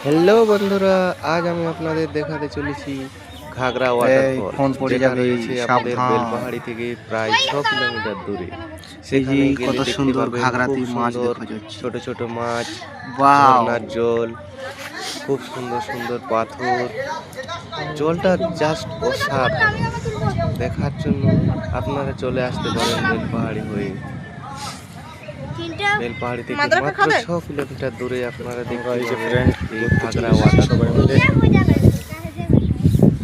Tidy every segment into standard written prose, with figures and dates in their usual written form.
Hello বন্ধুরা, আজ আমি আপনাদের দেখাতে চলেছি ঘাগরা ওয়াটারফল, ফোন পড়ে যেটা যাবে, রয়েছে আমাদের সাবধান। বেলপাহাড়ি থেকে প্রায় ৬ কিলোমিটার দূরে। এই যে সেখানে গেলে কত দেখতে সুন্দর পাবেন খুব ঘাগরাতে মাছ সুন্দর দেখা যাচ্ছে। ছোট ছোট মাছ, ওয়াও! ঝর্ণার জল, খুব সুন্দর সুন্দর পাথর। জলটা জাস্ট অসাধারণ। দেখার জন্য আপনারা চলে আসতে পারেন বেলপাহাড়ি হয়ে। বেলপাহাড়ি থেকে মাত্র ৬ কিলোমিটার দূরে আপনারা দেখতে এই যে পাবেন ফ্রেন্ড এই ঘুরতে ঘাগরা চলে এসেছি সবাই ওয়াটারফল। মিলে।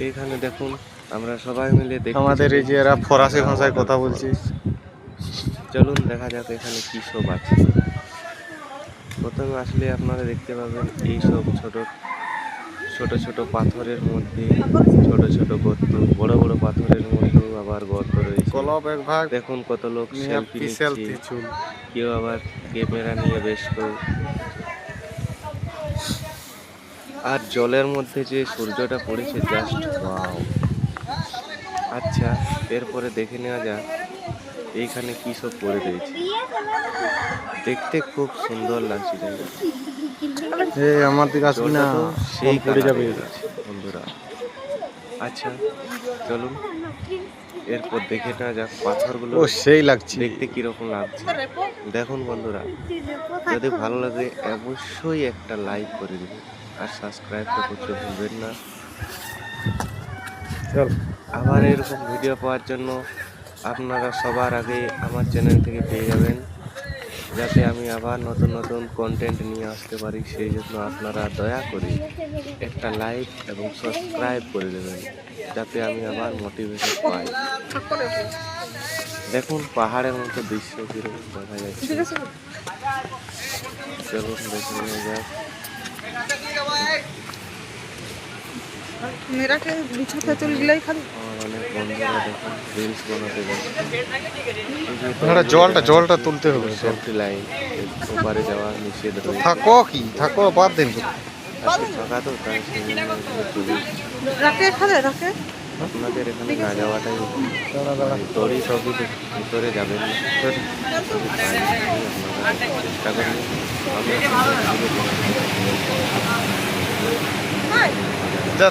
এখানে দেখুন আমরা সবাই মিলে দেখতে আমাদের এই যে এরা ফরাসি ঘাগরা ভাষায় কথা ওয়াটারফল। বলছে। চলুন দেখা যাক এখানে কি সব আছে। প্রথমে আসলে আপনারা দেখতে পাবেন এই সব ছোট ছোট ছোট পাথরের মধ্যে ছোট ছোট গর্ত, বড় বড় পাথরের মধ্যেও আবার গর্ত রয়েছে। কলব এক ভাগ দেখুন কত লোক সেলফি নিচ্ছে, সেলফি চুল। কেউ আবার ক্যামেরা নিয়ে ব্যস্ত। আর জলের মধ্যে যে সূর্যটা পড়েছে জাস্ট ওয়াও। আচ্ছা, এরপরে দেখে নেওয়া যাক এইখানে কি সব করে রয়েছে। দেখতে খুব সুন্দর লাগছে জায়গাটা। এই আমার দিকে আসবি না, জলটা তো ফোন সেই পড়ে যাবে। কালারের আছে বন্ধুরা। আচ্ছা চলুন এরপর দেখে নেওয়া যাক পাথরগুলো ও সেই লাগছে। দেখতে কিরকম লাগছে। দেখুন বন্ধুরা, যদি ভালো লাগে অবশ্যই একটা লাইক করে দেবেন আর সাবস্ক্রাইবটা করতে ভুলবেন না। চল। আবার এরকম ভিডিও পাওয়ার জন্য আপনারা সবার আগে আমার চ্যানেল থেকে পেয়ে যাবেন, যাতে আমি আবার নতুন নতুন কন্টেন্ট নিয়ে আসতে পারি। সেই জন্য আপনারা দয়া করে একটা লাইক এবং সাবস্ক্রাইব করে দেবেন, যাতে আমি আবার মোটিভেশন পাই। দেখুন পাহাড়ের মতো দৃশ্য কিরকম দেখা যাচ্ছে। চলুন দেখে নেওয়া যাক। मेरा के बिछा चल गिलाई खाली অনেক বন্ধুরা দেখুন রিলস বানাতে যাচ্ছে। জলটা তুলতে হবে। সেলফি লাইন ওপারে যাওয়া নিষেধ রয়েছে। থাকো কি থাকো বাদ দিন। আজকে ফাঁকা তো, তাই সেই জন্য এখানে চলে এসেছি। रखे खाले रखे আপনাদের এখানে না যাওয়াটাই দড়ি সবই ভিতরে যাবেন না। যদি পারি আপনারা চেষ্টা করবেন। আমরা যা